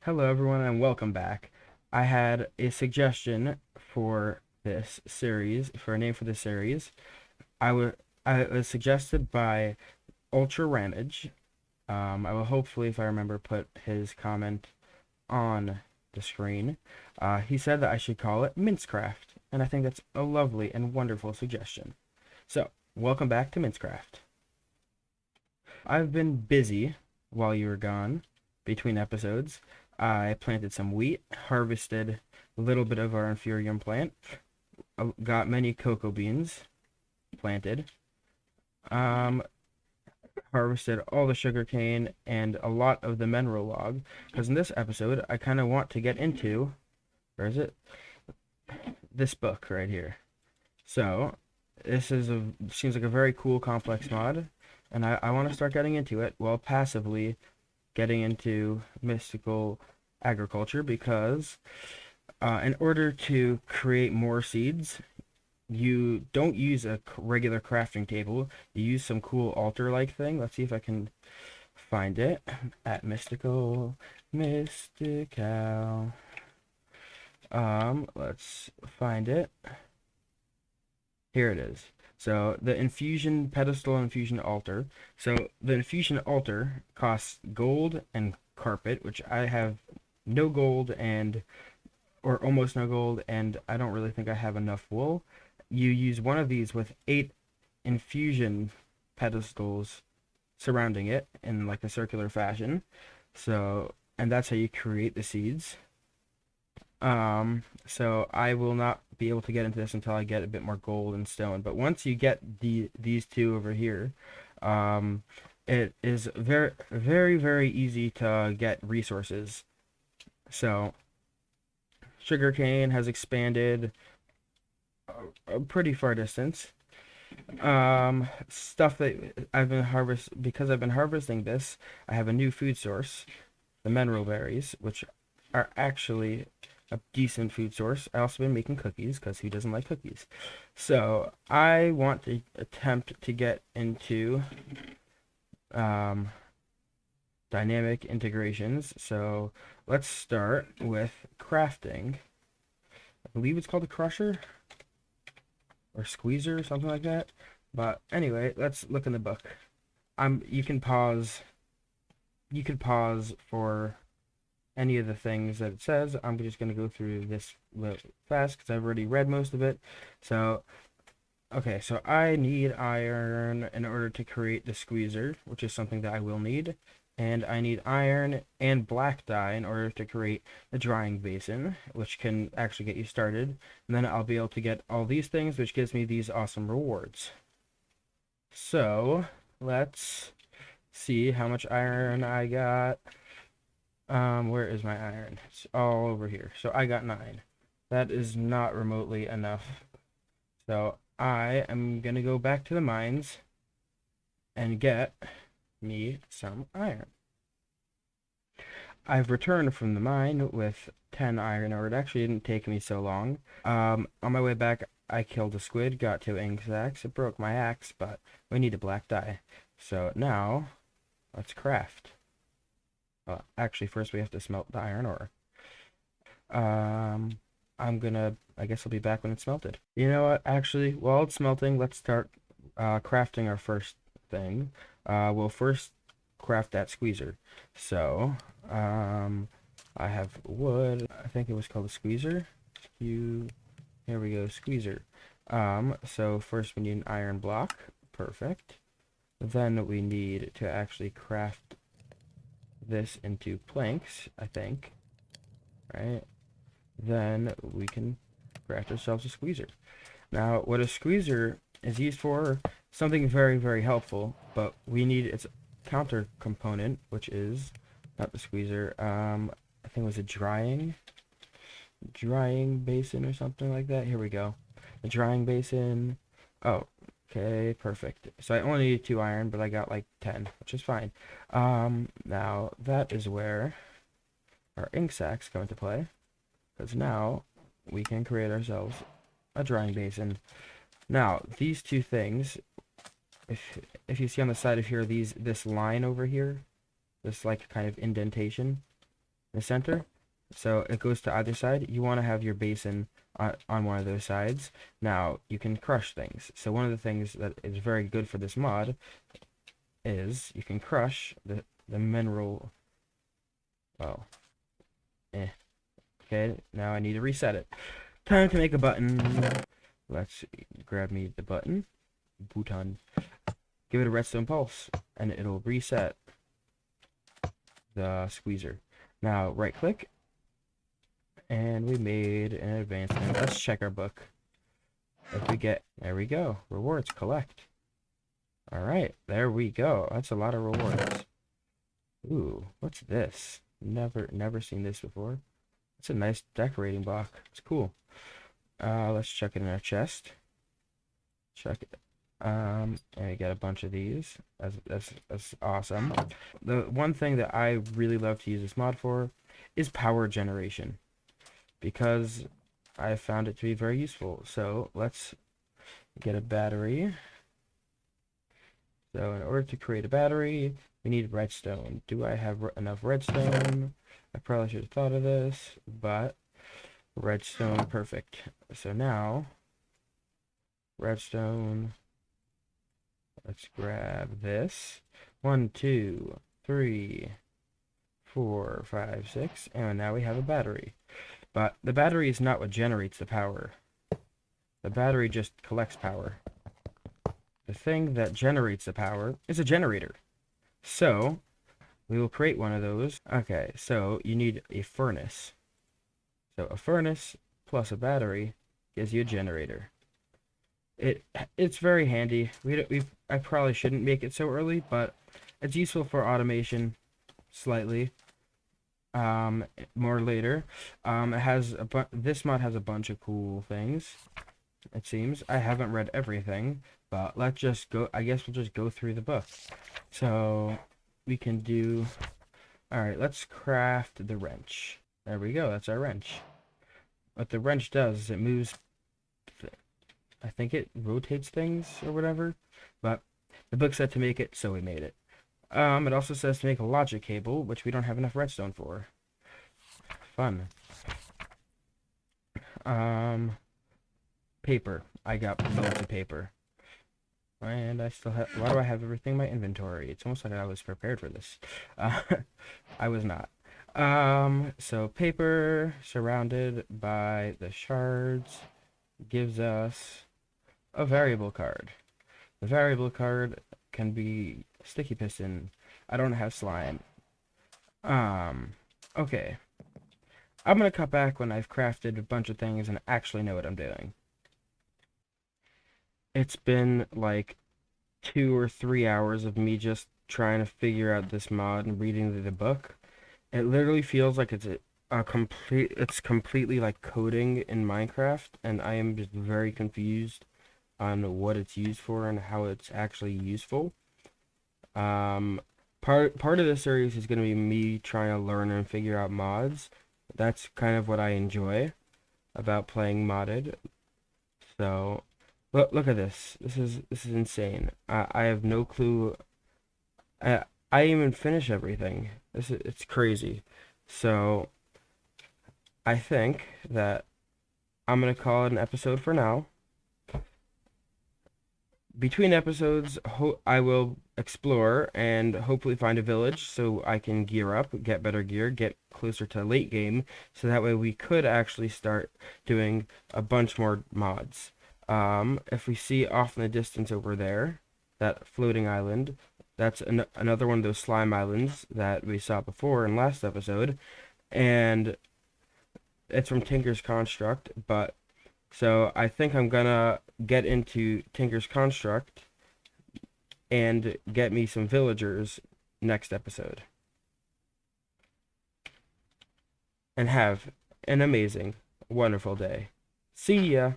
Hello everyone and welcome back. I had a suggestion for this series, for a name for this series. I was I was suggested by Ultra Ramage. I will hopefully, if I remember, put his comment on the screen. He said that I should call it MintzCraft, and I think that's a lovely and wonderful suggestion. So, welcome back to MintzCraft. I've been busy while you were gone between episodes. I planted some wheat, harvested a little bit of our inferium plant, got many cocoa beans planted, um, harvested all the sugar cane and a lot of the mineral log. Because in this episode, I kind of want to get into, where is it? This book right here. So, this seems like a very cool complex mod, and I want to start getting into it while passively getting into mystical agriculture because in order to create more seeds, you don't use a regular crafting table. You use some cool altar-like thing. Let's see if I can find it at mystical. Let's find it. Here it is. So the infusion pedestal and infusion altar. So the infusion altar costs gold and carpet, which I have no gold and or almost no gold, and I don't really think I have enough wool. You use one of these with 8 infusion pedestals surrounding it in like a circular fashion. So, and that's how you create the seeds. So I will not be able to get into this until I get a bit more gold and stone. But once you get these two over here, um, it is very, very, very easy to get resources. So sugarcane has expanded a pretty far distance. Stuff that because I've been harvesting this, I have a new food source, the mineral berries, which are actually a decent food source. I also been making cookies because who doesn't like cookies? So I want to attempt to get into um, dynamic integrations. So let's start with crafting. I believe it's called a crusher or squeezer or something like that. But anyway, let's look in the book. You can pause. You could pause for any of the things that it says. I'm just going to go through this fast because I've already read most of it. So, okay, so I need iron in order to create the squeezer, which is something that I will need. And I need iron and black dye in order to create the drying basin, which can actually get you started. And then I'll be able to get all these things, which gives me these awesome rewards. So, let's see how much iron I got. Where is my iron? It's all over here. So I got 9. That is not remotely enough. So I am gonna go back to the mines and get me some iron. I've returned from the mine with 10 iron ore. It actually didn't take me so long. On my way back, I killed a squid, got 2 ink sacks. It broke my axe, but we need a black dye. So now, let's craft. Well, actually, first we have to smelt the iron ore. I guess I'll be back when it's smelted. You know what? Actually, while it's smelting, let's start crafting our first thing. We'll first craft that squeezer. So, I have wood. I think it was called a squeezer. Here we go, squeezer. So first we need an iron block. Perfect. Then we need to actually craft this into planks, I think. Right? Then we can craft ourselves a squeezer. Now, what a squeezer is used for, something very, very helpful, but we need its counter component, which is not the squeezer. I think it was a drying basin or something like that. Here we go. The drying basin. Oh, okay, perfect. So I only needed 2 iron, but I got like 10, which is fine. Now that is where our ink sacks come into play, because now we can create ourselves a drying basin. Now these two things, if you see on the side of here, this line over here, this like kind of indentation, the center. So it goes to either side. You want to have your basin on one of those sides. Now, you can crush things. So one of the things that is very good for this mod is you can crush the mineral. Well, okay, now I need to reset it. Time to make a button. Let's grab me the button. Button. Give it a redstone pulse, and it'll reset the squeezer. Now, right click, and we made an advancement. Let's check our book. If we get, there we go. Rewards, collect. Alright, there we go. That's a lot of rewards. Ooh, what's this? Never seen this before. It's a nice decorating block. It's cool. Let's check it in our chest. Check it. And we get a bunch of these. That's awesome. The one thing that I really love to use this mod for is power generation, because I found it to be very useful. So let's get a battery. So in order to create a battery, we need redstone. Do I have enough redstone? I probably should have thought of this, but redstone, perfect. So now, redstone, let's grab this. 1, 2, 3, 4, 5, 6, and now we have a battery. But the battery is not what generates the power. The battery just collects power. The thing that generates the power is a generator. So, we will create one of those. Okay, so you need a furnace. So a furnace plus a battery gives you a generator. It's very handy. I probably shouldn't make it so early, but it's useful for automation slightly. More later. It has this mod has a bunch of cool things. It seems I haven't read everything, but let's just go. I guess we'll just go through the book. So we can do. All right, let's craft the wrench. There we go. That's our wrench. What the wrench does is it moves. I think it rotates things or whatever, but the book said to make it, so we made it. It also says to make a logic cable, which we don't have enough redstone for. Fun. Paper. I got loads of paper. And I still have... Why do I have everything in my inventory? It's almost like I was prepared for this. I was not. So paper surrounded by the shards gives us a variable card. The variable card can be sticky piston. I don't have slime. Okay. I'm gonna cut back when I've crafted a bunch of things and actually know what I'm doing. It's been like 2 or 3 hours of me just trying to figure out this mod and reading the book. It literally feels like it's completely like coding in Minecraft, and I am just very confused on what it's used for and how it's actually useful. Part of the series is going to be me trying to learn and figure out mods. That's kind of what I enjoy about playing modded. So look at this. This is insane. I have no clue. I didn't even finish everything. It's crazy. So I think that I'm gonna call it an episode for now. Between episodes, I will explore and hopefully find a village so I can gear up, get better gear, get closer to late game, so that way we could actually start doing a bunch more mods. If we see off in the distance over there, that floating island, that's another one of those slime islands that we saw before in last episode, and it's from Tinker's Construct, but so I think I'm gonna get into Tinker's Construct and get me some villagers next episode. And have an amazing, wonderful day. See ya!